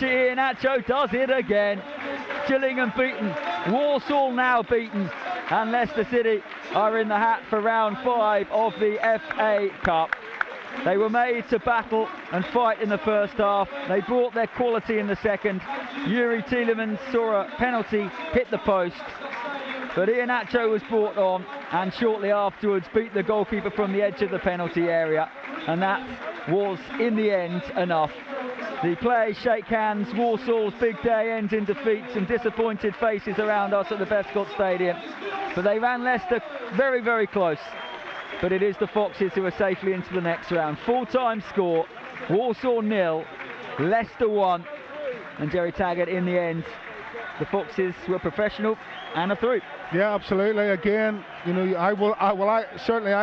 Nacho does it again. Gillingham beaten, Walsall now beaten, and Leicester City are in the hat for round 5 of the FA Cup. They were made to battle and fight in the first half. They brought their quality in the second. Yuri Tielemans saw a penalty hit the post, but Iheanacho was brought on and shortly afterwards beat the goalkeeper from the edge of the penalty area, and that was in the end enough. The players shake hands. Walsall's big day ends in defeat. Some disappointed faces around us at the Bescott Stadium, but they ran Leicester very, very close. But it is the Foxes who are safely into the next round. Full-time score, Walsall 0, Leicester 1, and Jerry Taggart in the end. The Foxes were professional and are through. Yeah, absolutely. Again, you know, I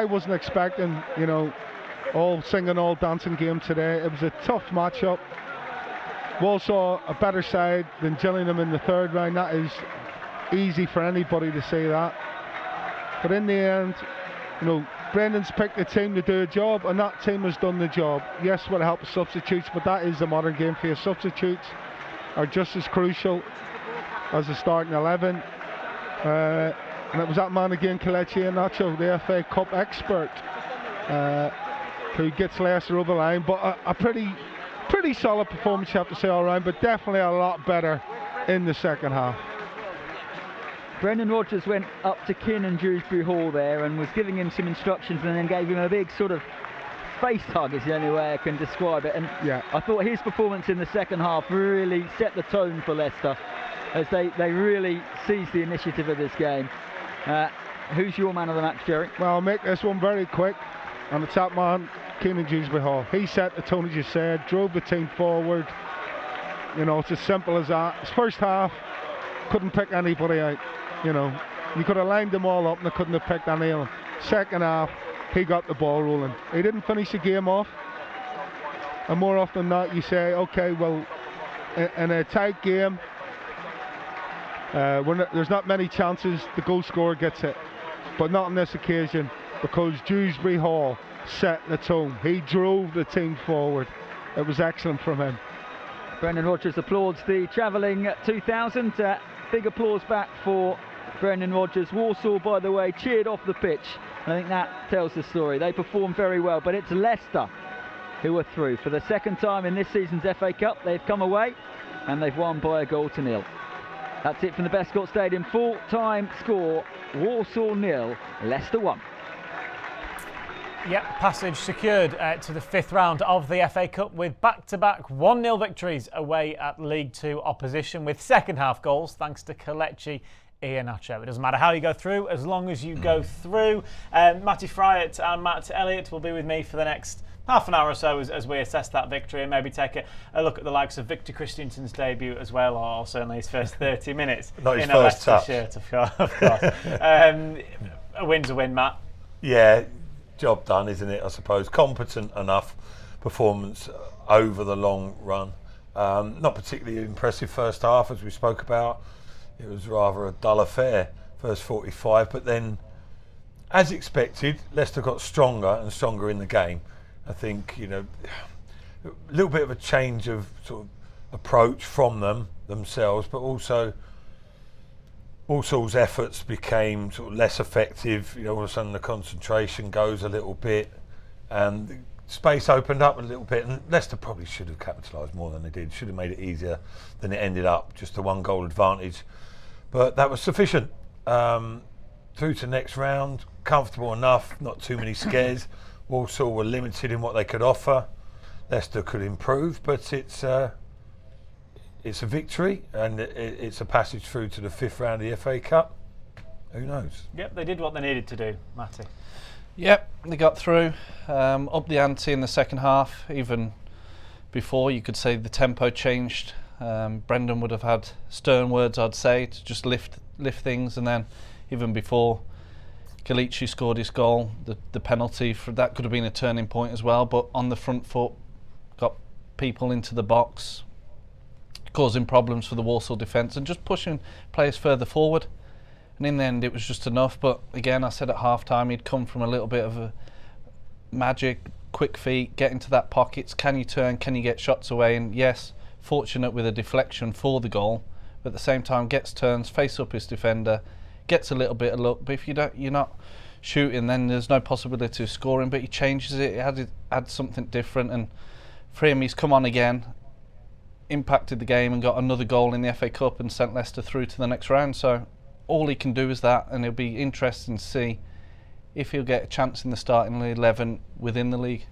wasn't expecting, you know, all singing, all dancing game today. It was a tough matchup. Walsall a better side than Gillingham in the third round. That is easy for anybody to say that. But in the end, you know, Brendan's picked a team to do a job, and that team has done the job. Yes, with the help of substitutes, but that is the modern game for you. Substitutes are just as crucial as the starting 11. And it was that man again, Kelechi Iheanacho, the FA Cup expert, who gets Leicester over the line. But a pretty solid performance, you have to say, all round, but definitely a lot better in the second half. Brendan Rodgers went up to Kin and Dewsbury Hall there and was giving him some instructions, and then gave him a big sort of face hug, is the only way I can describe it. And yeah, I thought his performance in the second half really set the tone for Leicester, as they really seized the initiative of this game. Who's your man of the match, Jerry? Well, I'll make this one very quick. And the top man, Keenan Dewsbury Hall. He set the tone, as you said, drove the team forward. You know, it's as simple as that. His first half, couldn't pick anybody out. You know, you could have lined them all up and they couldn't have picked any of them. Second half, he got the ball rolling. He didn't finish the game off. And more often than not, you say, okay, well, in a tight game, there's not many chances the goal scorer gets it. But not on this occasion, because Dewsbury Hall set the tone. He drove the team forward. It was excellent from him. Brendan Rodgers applauds the travelling 2000. Big applause back for Brendan Rodgers. Walsall, by the way, cheered off the pitch. I think that tells the story. They performed very well, but it's Leicester who are through. For the second time in this season's FA Cup, they've come away and they've won by 1-0. That's it from the Bescott Stadium. Full-time score, Walsall 0, Leicester 1. Yep, passage secured to the 5th round of the FA Cup with back-to-back 1-0 victories away at League 2 opposition, with second half goals thanks to Kelechi Iheanacho. It doesn't matter how you go through, as long as you go through. Matty Fryatt and Matt Elliott will be with me for the next half an hour or so as we assess that victory and maybe take a look at the likes of Victor Christensen's debut as well, or certainly his first 30 minutes. Not his first touch. Shirt, of course. A win's a win, Matt. Yeah. Job done, isn't it? I suppose competent enough performance over the long run. Not particularly impressive first half, as we spoke about. It was rather a dull affair, first 45, but then, as expected, Leicester got stronger and stronger in the game. I think, you know, a little bit of a change of sort of approach from themselves, but also Walsall's efforts became sort of less effective. You know, all of a sudden the concentration goes a little bit, and the space opened up a little bit. And Leicester probably should have capitalised more than they did. Should have made it easier than it ended up. Just a 1-goal advantage, but that was sufficient. Through to next round, comfortable enough. Not too many scares. Walsall were limited in what they could offer. Leicester could improve, but it's a victory, and it's a passage through to the 5th round of the FA Cup. Who knows? Yep, they did what they needed to do, Matty. Yep, they got through. Up the ante in the second half. Even before, you could say the tempo changed. Brendan would have had stern words, I'd say, to just lift things. And then, even before Kelechi scored his goal, the penalty for that could have been a turning point as well. But on the front foot, got people into the box, causing problems for the Walsall defence and just pushing players further forward. And in the end, it was just enough. But again, I said at half-time, he'd come from a little bit of a magic, quick feet, get into that pockets. Can you turn? Can you get shots away? And yes, fortunate with a deflection for the goal, but at the same time gets turns, face up his defender, gets a little bit of luck. But if you're not shooting, then there's no possibility of scoring. But he changes it. It adds something different, and for him, he's come on again, impacted the game, and got another goal in the FA Cup and sent Leicester through to the next round. So all he can do is that, and it'll be interesting to see if he'll get a chance in the starting 11 within the league.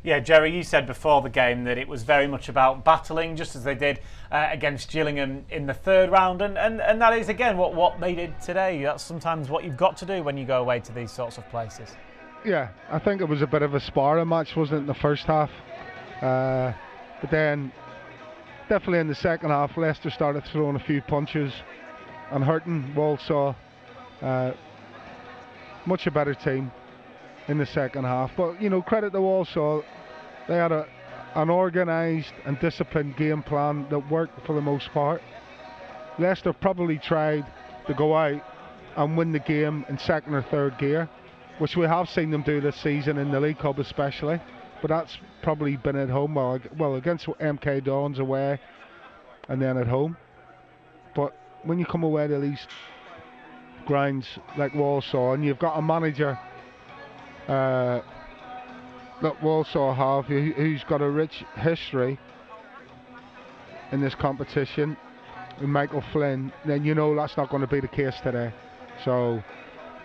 Yeah, Jerry, you said before the game that it was very much about battling, just as they did against Gillingham in the third round, and that is, again, what they did today. That's sometimes what you've got to do when you go away to these sorts of places. Yeah, I think it was a bit of a sparring match, wasn't it, in the first half? But then, definitely in the second half, Leicester started throwing a few punches and hurting Walsall. Much a better team in the second half, but credit to Walsall, they had an organised and disciplined game plan that worked for the most part. Leicester probably tried to go out and win the game in second or third gear, which we have seen them do this season in the League Cup especially, but that's probably been at home, well against MK Dons away and then at home. But when you come away to these grounds like Walsall, and you've got a manager that Walsall have, who's got a rich history in this competition, in Michael Flynn, then that's not going to be the case today. So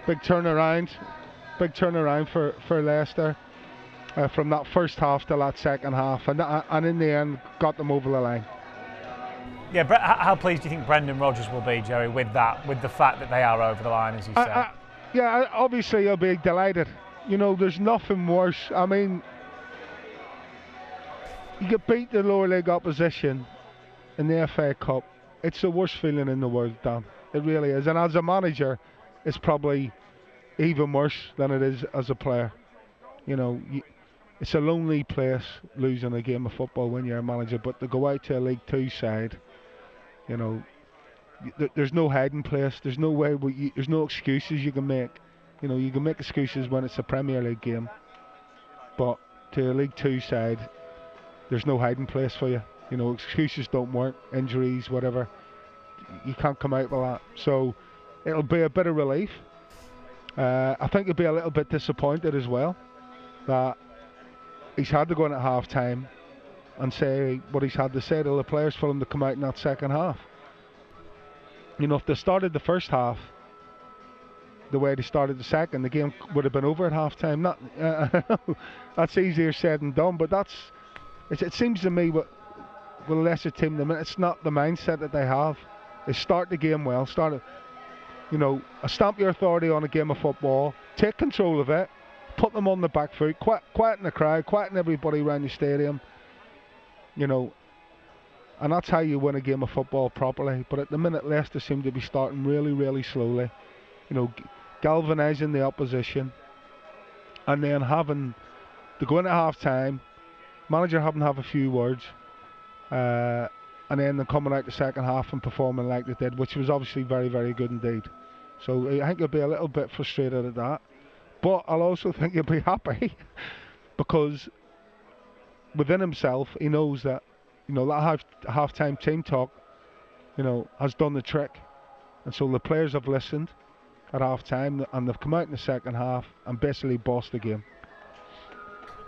big turnaround for Leicester from that first half to that second half, and in the end got them over the line. Yeah, how pleased do you think Brendan Rodgers will be, Jerry, with the fact that they are over the line, as you said? Yeah, obviously he'll be delighted. There's nothing worse. I mean, you get beat the lower league opposition in the FA Cup. It's the worst feeling in the world, Dan. It really is. And as a manager, it's probably even worse than it is as a player. It's a lonely place losing a game of football when you're a manager, but to go out to a League Two side, there's no hiding place. There's no way. There's no excuses you can make. You can make excuses when it's a Premier League game, but to a League Two side, there's no hiding place for you. Excuses don't work. Injuries, whatever. You can't come out with that. So it'll be a bit of relief. I think he'll be a little bit disappointed as well that he's had to go in at half time and say what he's had to say to the players for them to come out in that second half. If they started the first half the way they started the second, the game would have been over at half time. That's easier said than done, but it seems to me with a lesser team, it's not the mindset that they have. They start the game well, stamp your authority on a game of football, take control of it, put them on the back foot, quieten the crowd, quieten everybody around the stadium, and that's how you win a game of football properly. But at the minute, Leicester seem to be starting really, really slowly, galvanising the opposition, and then having to go in at half time, manager having to have a few words, and then they're coming out the second half and performing like they did, which was obviously very, very good indeed. So I think he'll be a little bit frustrated at that. But I'll also think he'll be happy because within himself he knows that that half-time team talk has done the trick, and so the players have listened at half-time and they've come out in the second half and basically bossed the game.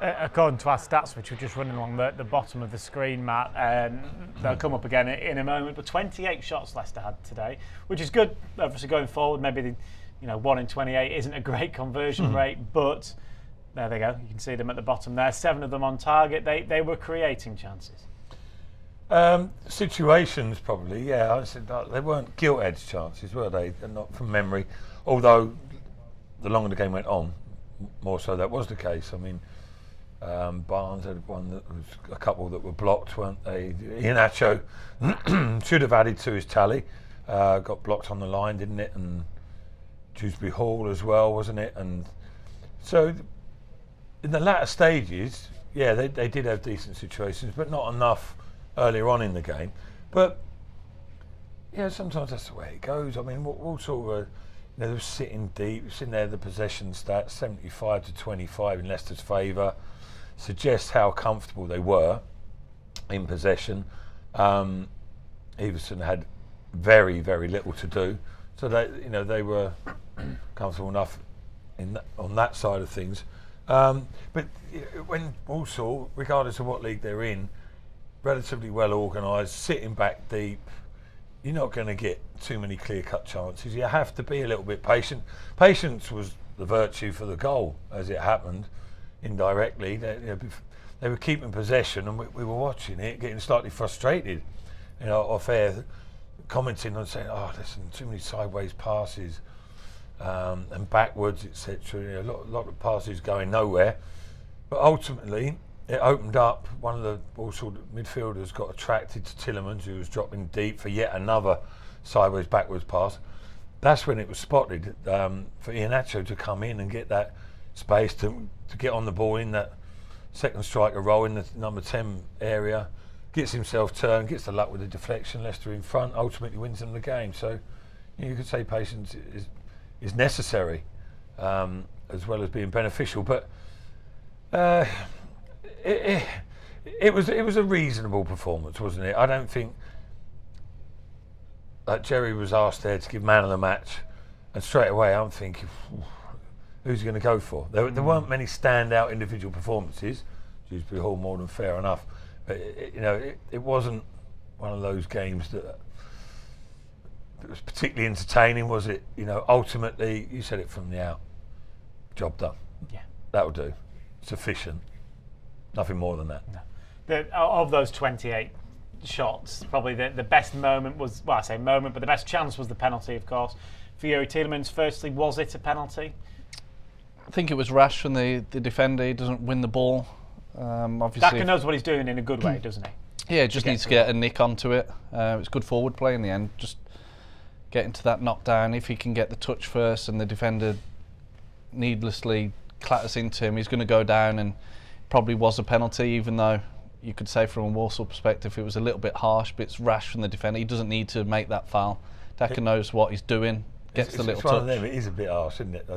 According to our stats, which we're just running along the bottom of the screen, Matt, they'll come up again in a moment, but 28 shots Leicester had today, which is good obviously going forward. Maybe 1 in 28 isn't a great conversion rate, but there they go. You can see them at the bottom there. 7 of them on target. They were creating chances. Situations probably, yeah. I said they weren't gilt-edged chances, were they? They're not from memory. Although the longer the game went on, more so that was the case. I mean, Barnes had one that was a couple that were blocked, weren't they? Iheanacho should have added to his tally. Got blocked on the line, didn't it? And Dewsbury Hall as well, wasn't it? And so in the latter stages, yeah, they did have decent situations, but not enough earlier on in the game. But yeah, sometimes that's the way it goes. I mean, Walsall were, they were sitting deep, sitting there. The possession stats 75-25 in Leicester's favour suggests how comfortable they were in possession. Everson had very, very little to do, so they were comfortable enough on that side of things. But when Walsall, regardless of what league they're in, relatively well organised, sitting back deep, you're not going to get too many clear-cut chances. You have to be a little bit patient. Patience was the virtue for the goal, as it happened, indirectly. They were keeping possession, and we were watching it, getting slightly frustrated, off air, commenting on saying, "Oh, listen, too many sideways passes and backwards, etc." A lot of passes going nowhere. But ultimately, it opened up. One of the Walsall midfielders got attracted to Tillemans, who was dropping deep for yet another sideways backwards pass. That's when it was spotted for Iheanacho to come in and get that space to get on the ball in that second striker role in the number 10 area, gets himself turned, gets the luck with the deflection, Leicester in front, ultimately wins them the game. So you could say patience is necessary as well as being beneficial. But it was a reasonable performance, wasn't it? I don't think that Jerry was asked there to give man of the match, and straight away I'm thinking, who's he going to go for? There weren't many standout individual performances, which is more than fair enough. But it wasn't one of those games that was particularly entertaining, was it? Ultimately, you said it from the out. Job done. Yeah, that'll do. Sufficient. Nothing more than that. No. Of those 28 shots, probably the best moment was, well, I say moment, but the best chance was the penalty, of course. For Youri Tielemans, firstly, was it a penalty? I think it was rash from the defender. He doesn't win the ball. Obviously, Daka knows what he's doing in a good way, doesn't he? Yeah, just needs to get a nick onto it. It's good forward play in the end. Just get into that knockdown. If he can get the touch first and the defender needlessly clatters into him, he's going to go down, and probably was a penalty, even though you could say from a Walsall perspective it was a little bit harsh, but it's rash from the defender. He doesn't need to make that foul. Daka knows what he's doing, gets the little touch. One of them, it is a bit harsh, isn't it?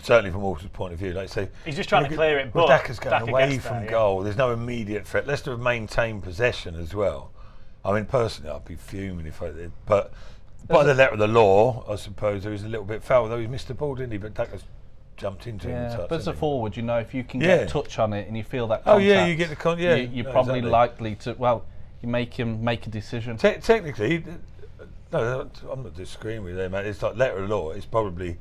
Certainly from Walsall's point of view. Like say, he's just trying to clear it, but Daka's going Daka away from goal. There's no immediate threat. Leicester have maintained possession as well. I mean, personally, I'd be fuming if I did. But by the letter of the law, I suppose there is a little bit foul, though he missed the ball, didn't he? But Daka's jumped into him. Yeah, but as a forward, if you can get a touch on it and you feel that contact, you get the you're probably likely to. Well, you make him make a decision. Technically, no, I'm not disagreeing with them, mate. It's like letter of law. It's probably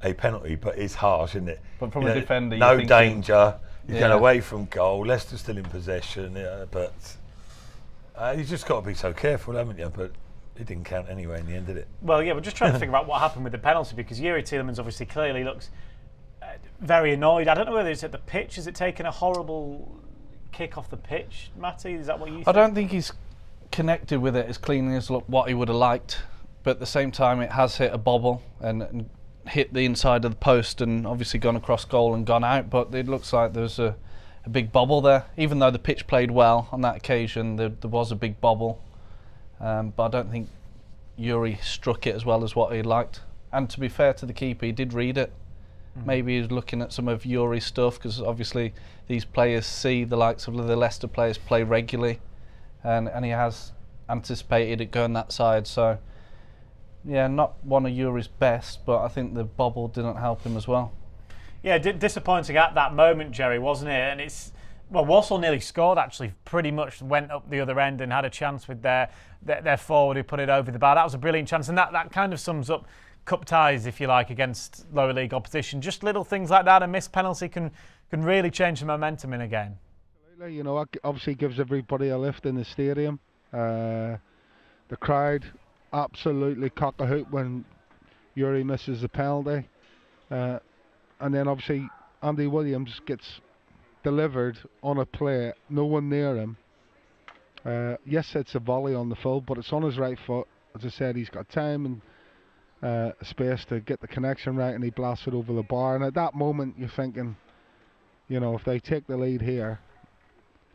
a penalty, but it's harsh, isn't it? But from a defender, no danger. He's going away from goal. Leicester's still in possession, but you've just got to be so careful, haven't you? But it didn't count anyway in the end, did it? Well, yeah, we're just trying to figure out what happened with the penalty, because Youri Tielemans obviously clearly looks very annoyed. I don't know whether it's at the pitch. Is it taking a horrible kick off the pitch, Matty? Is that what you think? I don't think he's connected with it as cleanly as what he would have liked, but at the same time it has hit a bobble and hit the inside of the post and obviously gone across goal and gone out, but it looks like there's a big bobble there. Even though the pitch played well on that occasion, there was a big bobble, but I don't think Youri struck it as well as what he liked. And to be fair to the keeper, he did read it. Maybe he was looking at some of Youri's stuff, because obviously these players see the likes of the Leicester players play regularly, and he has anticipated it going that side. So yeah, not one of Youri's best, but I think the bobble didn't help him as well. Yeah, disappointing at that moment, Jerry, wasn't it? And Walsall nearly scored, actually, pretty much went up the other end and had a chance with their forward who put it over the bar. That was a brilliant chance, and that kind of sums up cup ties, if you like, against lower league opposition. Just little things like that, a missed penalty can really change the momentum in a game. Absolutely, obviously gives everybody a lift in the stadium. The crowd absolutely cock a hoop when Youri misses the penalty, and then obviously Andy Williams gets delivered on a play, no one near him. Yes, it's a volley on the full, but it's on his right foot. As I said, he's got time and space to get the connection right, and he blasts it over the bar. And at that moment you're thinking, if they take the lead here,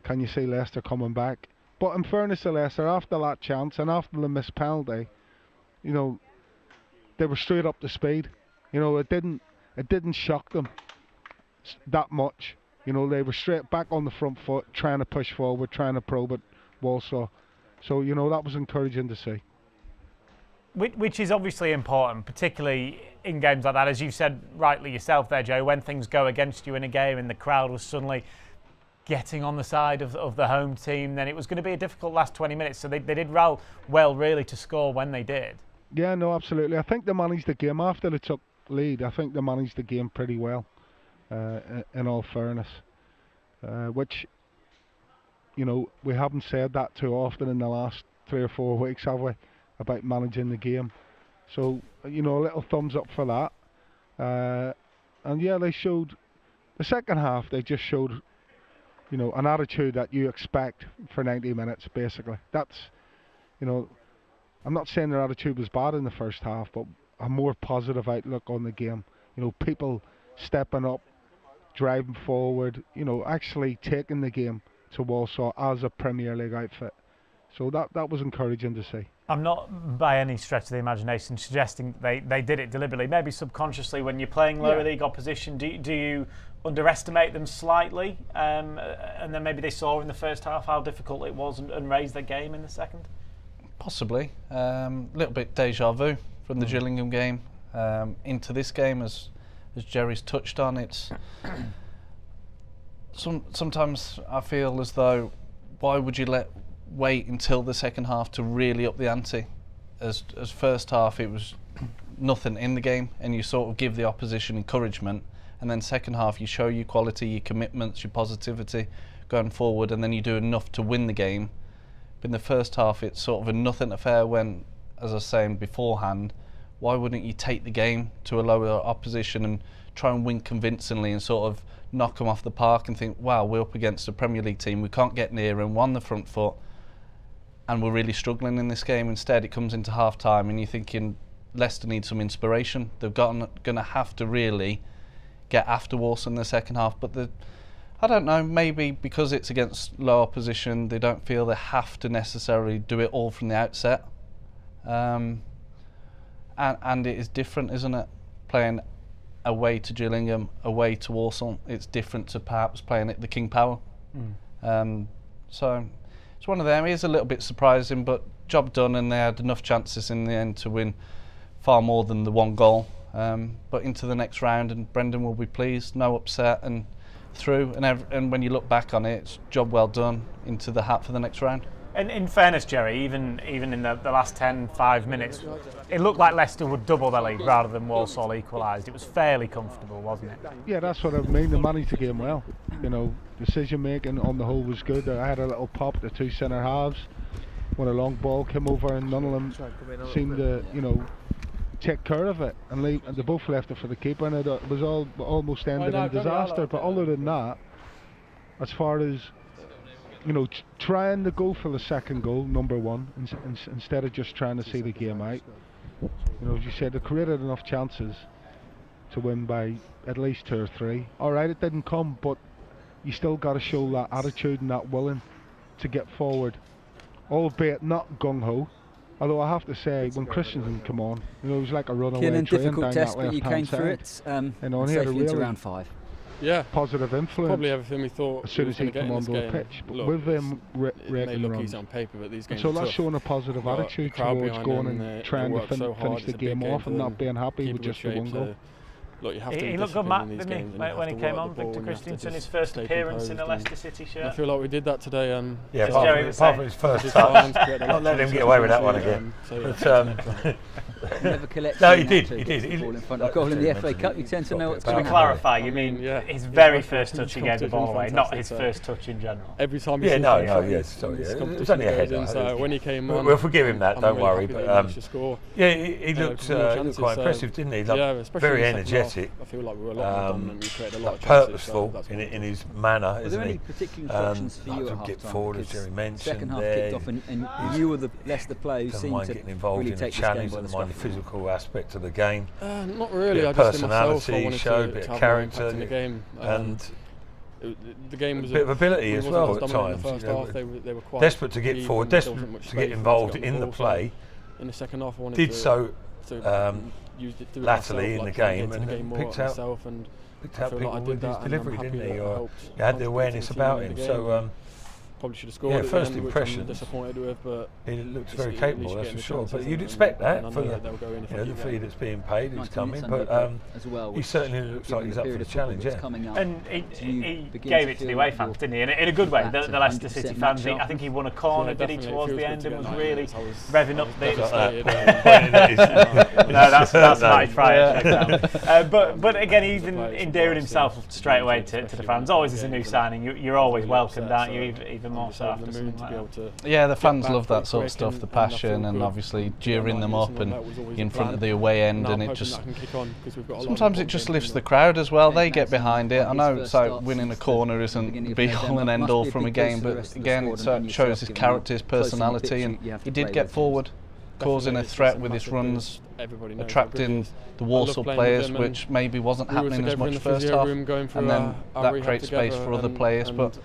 can you see Leicester coming back? But in fairness to Leicester, after that chance and after the missed penalty, they were straight up to speed. It didn't shock them that much. They were straight back on the front foot, trying to push forward, trying to probe it. Walsall, So, you know, that was encouraging to see. Which is obviously important, particularly in games like that. As you said rightly yourself there, Joe, when things go against you in a game and the crowd was suddenly getting on the side of the home team, then it was going to be a difficult last 20 minutes. So they did well, really, to score when they did. Yeah, no, absolutely. I think they managed the game after they took lead. I think they managed the game pretty well, in all fairness. Which, you know, we haven't said that too often in the last 3 or 4 weeks, have we? About managing the game. So, you know, a little thumbs up for that. And yeah, they showed, the second half, they just showed, you know, an attitude that you expect for 90 minutes, basically. That's, you know, I'm not saying their attitude was bad in the first half, but a more positive outlook on the game. You know, people stepping up, driving forward, you know, actually taking the game to Walsall as a Premier League outfit. So that was encouraging to see. I'm not by any stretch of the imagination suggesting they did it deliberately. Maybe subconsciously, when you're playing lower league opposition, do you underestimate them slightly? And then maybe they saw in the first half how difficult it was and raised their game in the second? Possibly. A little bit deja vu from the Gillingham game into this game, as Jerry's touched on. It's sometimes I feel as though, why would you wait until the second half to really up the ante? As first half it was nothing in the game and you sort of give the opposition encouragement, and then second half you show your quality, your commitments, your positivity going forward, and then you do enough to win the game. But in the first half it's sort of a nothing affair when, as I was saying beforehand, why wouldn't you take the game to a lower opposition and try and win convincingly and sort of knock them off the park and think, wow, we're up against a Premier League team, we can't get near and we're on the front foot and we're really struggling in this game. Instead it comes into half time and you're thinking Leicester needs some inspiration. They're going to have to really get after Walsall in the second half, but I don't know, maybe because it's against low opposition they don't feel they have to necessarily do it all from the outset. And it is different, isn't it? Playing away to Gillingham, away to Walsall, it's different to perhaps playing at the King Power. So it's one of them. It is a little bit surprising, but job done, and they had enough chances in the end to win far more than the one goal. But into the next round, and Brendan will be pleased, no upset, and through. And when you look back on it, it's job well done, into the hat for the next round. And in fairness, Jerry, even in the last 5 minutes, it looked like Leicester would double their lead rather than Walsall equalised. It was fairly comfortable, wasn't it? Yeah, that's what I mean. They managed the game well. You know, decision making on the whole was good. I had a little pop at the two centre halves when a long ball came over, and none of them seemed to, you know, take care of it. And they both left it for the keeper, and it was almost ended in disaster. But other than that, as far as, you know, trying to go for the second goal, number one, instead of just trying to see the game out. You know, as you said, they created enough chances to win by at least 2 or 3. All right, it didn't come, but you still got to show that attitude and that willing to get forward, albeit not gung-ho. Although I have to say, when Christensen came on, you know, it was like a runaway train difficult down test, that but you came through it. You know, and he had a Safely into really round 5. Yeah, positive influence. Probably everything we thought as soon as he came onto the pitch. But look, with them it may look easy on paper, but these games so are that's tough. showing a positive attitude towards going and trying to finish the game off and not being happy with just the one goal. Look, you have to he looked good, Matt, didn't he, when he came on? Victor Christensen, his first appearance in a Leicester City shirt. I feel like we did that today. Yeah, apart from his first touch. Not let him get away with that one again. Never collected. No, he did. In front of goal in the FA Cup, you tend to know what's going to to clarify, you mean his very first touch he gave the ball away, not his first touch in general. Every time it was only a header. When he came on, we'll forgive him that, don't worry. But yeah, he looked quite impressive, didn't he? Very energetic. I feel like we were a lot more dominant. We created a lot of purposeful chances, in his manner, isn't he? Were there any particular instructions for you at half get time? forward, as Jerry mentioned. Second half kicked off, and you were the Leicester player who seemed to getting involved really in take the this game challenge by the and scruff. the physical aspect of the game. Not really. Bit I of just in myself, I personality, wanted showed to a bit of have character more impact in the game. and the game was a bit of ability as well at times. times. The first half, they were quite desperate to get forward, desperate to get involved in the play. In the second half, I wanted did to so latterly in the game and picked out people with his delivery, didn't he? Or he had the awareness about him. So probably should have scored. Yeah, at first the end, impressions. which I'm disappointed with, but He looks It's- very at capable, least that's getting for the sure. chances, But isn't you'd it? expect And that I for know the, that they'll go in if I the keep fee going. that's being paid. He's 90 coming, minutes but under as well, he which, certainly looks like given he's the up for period the of football challenge. that's Yeah. coming up, And do you he begin gave to it to the feel away that fans, you're didn't he? In a good way. back The to Leicester 100% City fans. match I up? think he won a corner, did he, definitely, it towards feels the good end to and get was 90 really minutes. I was revving up the. devastated. No, that's Matty Fryer. No. But again, even endearing himself straight away to the fans. Always as a new signing, you're always welcomed, aren't you? Even more so after something like that. Yeah, the fans back love that pretty sort of quick stuff, and- the and I feel passion, and good. obviously jeering them up and That was always in the front plan. of the away end, Now and I'm it hoping just that can kick on, 'cause we've got a lot of sometimes it important just games lifts the coming up. crowd as well. Ben They get Madsen behind it. I on know his it's first like start winning a since the corner beginning isn't of be all November. and end Must all be a from a big game, boost for the but rest of the again, squad it and shows yourself, his given character, his how close on the pitch personality, and you have to he did play get with. forward, causing a Definitely, it's threat a with his massive runs, boost. Everybody knows how good he attracting is. the I love Walsall playing with players, him, which and maybe wasn't we were happening as together in much the first physio half, room going through and then our that rehab creates space together, for other and- players. and But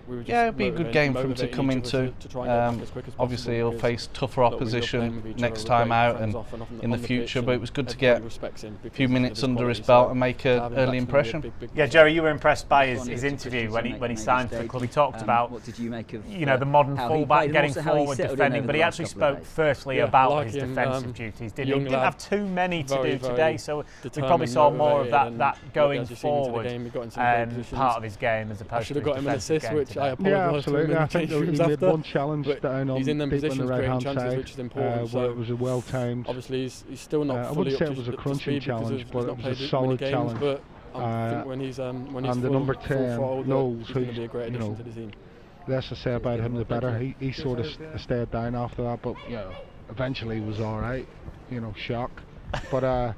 we were just yeah, it'd be a good game for him to motivating come each into. other to try and get back as quick as Obviously, possible he'll because, face tougher look, we love playing opposition with each other, next we're time great out friends and off and in the on future. pitch, But it and was good to everybody get respects him a because few of minutes his under quality, his so belt and make an having him early back's gonna be a impression. big Yeah, Jerry, you were impressed by his interview when he maybe signed for the stage. club. He talked about What did you make of the modern how he fullback played and getting also how he forward, settled in defending, over but the he last actually couple of spoke days? firstly Yeah, about like his him, defensive duties. Didn't he? He young didn't lad, have too many to very, do today, very so we determined, probably saw more of motivated, that and going as you've seen into the forward, game, he got into some great positions. part of his game as I opposed should to have got his him an defensive assist, game which today. I apologise Yeah, to him absolutely. in I the think change he rooms made after. one challenge But down on he's in them deep on the positions right creating hand chances, side, which is important. where So it was a well timed. obviously he's still not I fully wouldn't up say to it was a to crunching speed because challenge, he's but not it was a played many solid games, challenge. But I think when he's and the full, number full 10, throttle, Knowles, he's going to who's, be a great you addition know, to the team. less to say about him the better. He sort of stayed down after that, but eventually he was all right. Shock. But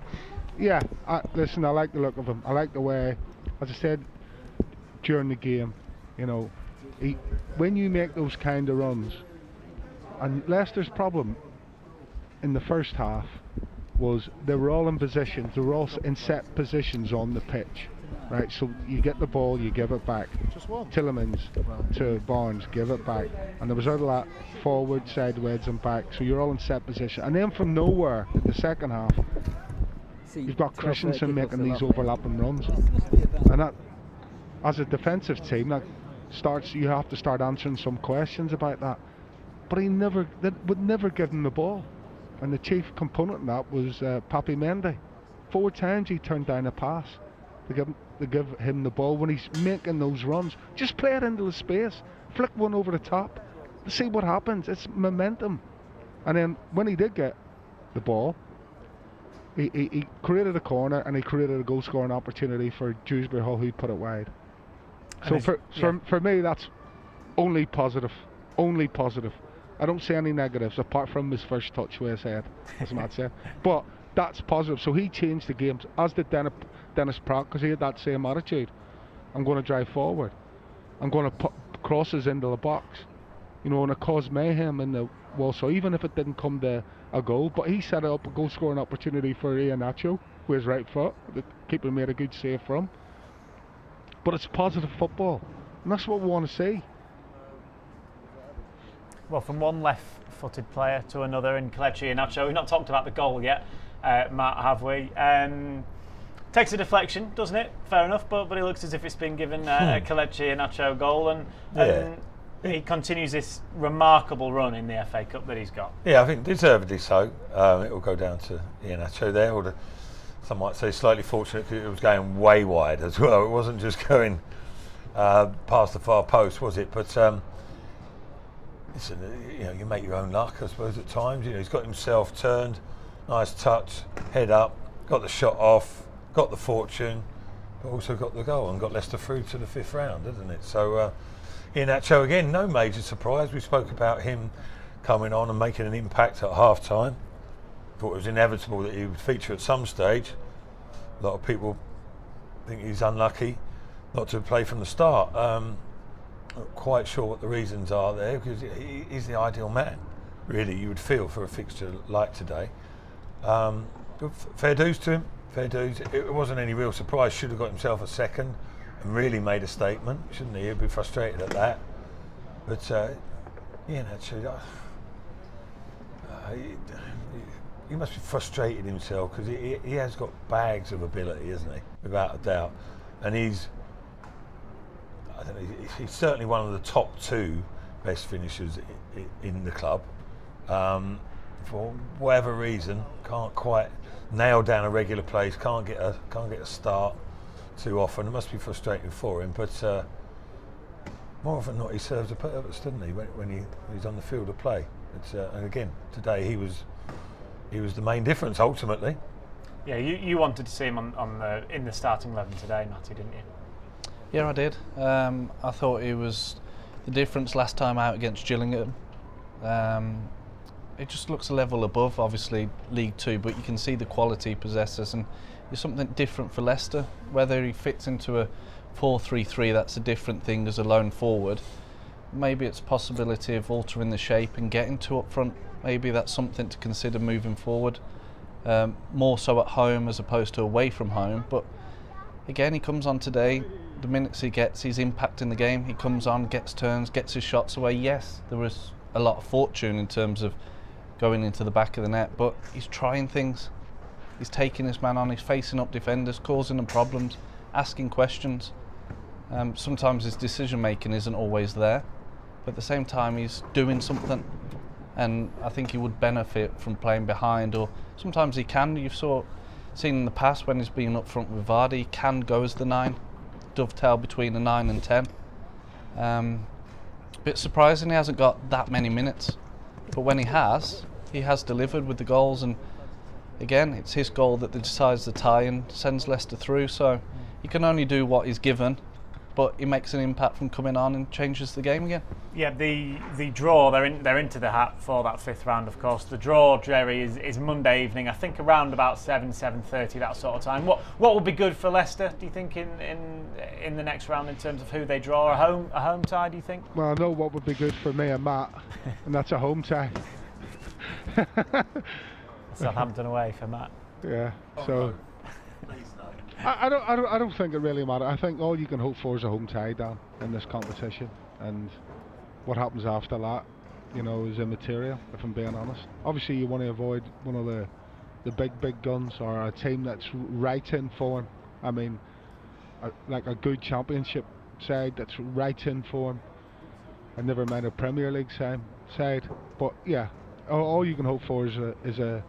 listen, I like the look of him. I like the way, as I said during the game, when you make those kind of runs, and Leicester's problem in the first half was they were all in positions, they were all in set positions on the pitch. Right, so you get the ball, you give it back. Tillemans to Barnes, give it back. And there was other that forward, sideways and back. So you're all in set position. And then from nowhere, in the second half, you've got Christensen making these overlapping runs. And that, as a defensive team, you have to start answering some questions about that. But they would never give him the ball. And the chief component in that was Papi Mendy. 4 times he turned down a pass to give him the ball when he's making those runs. Just play it into the space, flick one over the top, see what happens. It's momentum. And then when he did get the ball, he created a corner and he created a goal scoring opportunity for Dewsbury Hall, who put it wide. So for me, that's only positive. Only positive. I don't see any negatives apart from his first touch with his head, as Matt said. But that's positive. So he changed the games, as did Dennis Pratt, because he had that same attitude. I'm going to drive forward. I'm going to put crosses into the box. And it caused mayhem in the Walsall, even if it didn't come to a goal. But he set up a goal scoring opportunity for Iheanacho with his right foot. The keeper made a good save from. But it's positive football, and that's what we want to see. Well, from one left-footed player to another in Kelechi Iheanacho. We've not talked about the goal yet, Matt, have we? Takes a deflection, doesn't it? Fair enough, but it looks as if it's been given a Kelechi Iheanacho goal, and he continues this remarkable run in the FA Cup that he's got. Yeah, I think deservedly so. It will go down to Iheanacho there, or some might say slightly fortunate because it was going way wide as well. It wasn't just going past the far post, was it? But listen, you make your own luck, I suppose, at times. He's got himself turned, nice touch, head up, got the shot off, got the fortune, but also got the goal and got Leicester through to the 5th round, isn't it? So Iheanacho again, no major surprise. We spoke about him coming on and making an impact at half time. Thought it was inevitable that he would feature at some stage. A lot of people think he's unlucky not to play from the start. Not quite sure what the reasons are there, because he's the ideal man, really, you would feel, for a fixture like today. But fair dues to him, fair dues. It wasn't any real surprise. Should have got himself a second and really made a statement, shouldn't he? He'd be frustrated at that. But actually, he must be frustrated himself, because he has got bags of ability, isn't he? Without a doubt. And he's certainly one of the top 2 best finishers in the club. For whatever reason, can't quite nail down a regular place. Can't get a start too often. It must be frustrating for him, but more often than not, he serves a purpose, doesn't he? When he's on the field of play. And again, today he was the main difference ultimately. Yeah, you wanted to see him in the starting 11 today, Matty, didn't you? Yeah, I did. I thought he was the difference last time out against Gillingham. It just looks a level above, obviously, League Two, but you can see the quality he possesses, and it's something different for Leicester. Whether he fits into a 4-3-3, that's a different thing as a lone forward. Maybe it's a possibility of altering the shape and getting two up front. Maybe that's something to consider moving forward. More so at home as opposed to away from home. But again, he comes on today. The minutes he gets, he's impacting the game. He comes on, gets turns, gets his shots away. Yes, there was a lot of fortune in terms of going into the back of the net, but he's trying things. He's taking his man on, he's facing up defenders, causing them problems, asking questions. Sometimes his decision making isn't always there, but at the same time he's doing something, and I think he would benefit from playing behind, or sometimes he can. You've seen in the past when he's been up front with Vardy, he can go as the 9, dovetail between the 9 and 10. Bit surprising he hasn't got that many minutes, but when he has delivered with the goals, and again it's his goal that decides the tie and sends Leicester through, so he can only do what he's given, but he makes an impact from coming on and changes the game again. Yeah, the draw, they're into the hat for that 5th round, of course. The draw, Jerry, is Monday evening, I think around about 7:30, that sort of time. What would be good for Leicester, do you think, in the next round in terms of who they draw? A home tie, do you think? Well, I know what would be good for me and Matt, and that's a home tie. Southampton away for Matt. Yeah. So I don't think it really matters. I think all you can hope for is a home tie, Dan, in this competition, and what happens after that, is immaterial, if I'm being honest. Obviously, you want to avoid one of the big guns, or a team that's right in form. I mean, like a good Championship side that's right in form, and never mind a Premier League side. But yeah, all you can hope for is a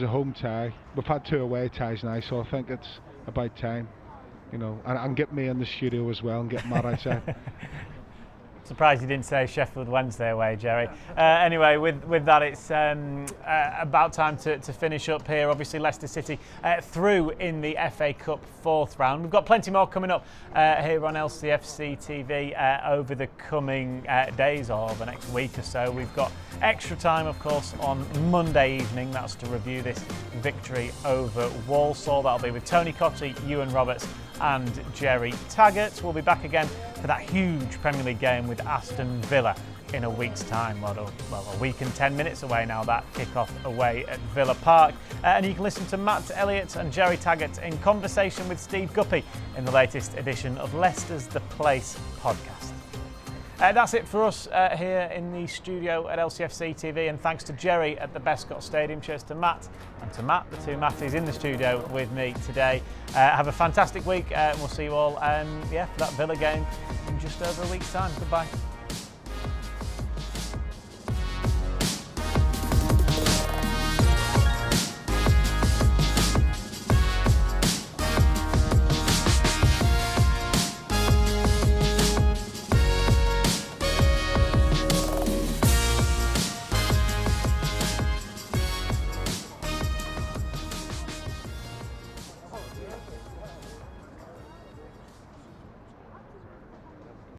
home tie. We've had 2 away ties now, so I think it's about time, and get me in the studio as well and get Matt outside. Surprised you didn't say Sheffield Wednesday away, Jerry. Anyway, with that, it's about time to finish up here. Obviously, Leicester City through in the FA Cup 4th round. We've got plenty more coming up here on LCFC TV over the coming days, or the next week or so. We've got extra time, of course, on Monday evening. That's to review this victory over Walsall. That'll be with Tony Cotty, Ewan Roberts and Jerry Taggart. We'll be back again for that huge Premier League game with Aston Villa in a week's time. Well, a week and 10 minutes away now, that kick-off away at Villa Park. And you can listen to Matt Elliott and Jerry Taggart in conversation with Steve Guppy in the latest edition of Leicester's The Place podcast. That's it for us here in the studio at LCFC TV, and thanks to Jerry at the Bescott Stadium. Cheers to Matt, and to Matt, the 2 Matties in the studio with me today. Have a fantastic week. We'll see you all for that Villa game in just over a week's time. Goodbye.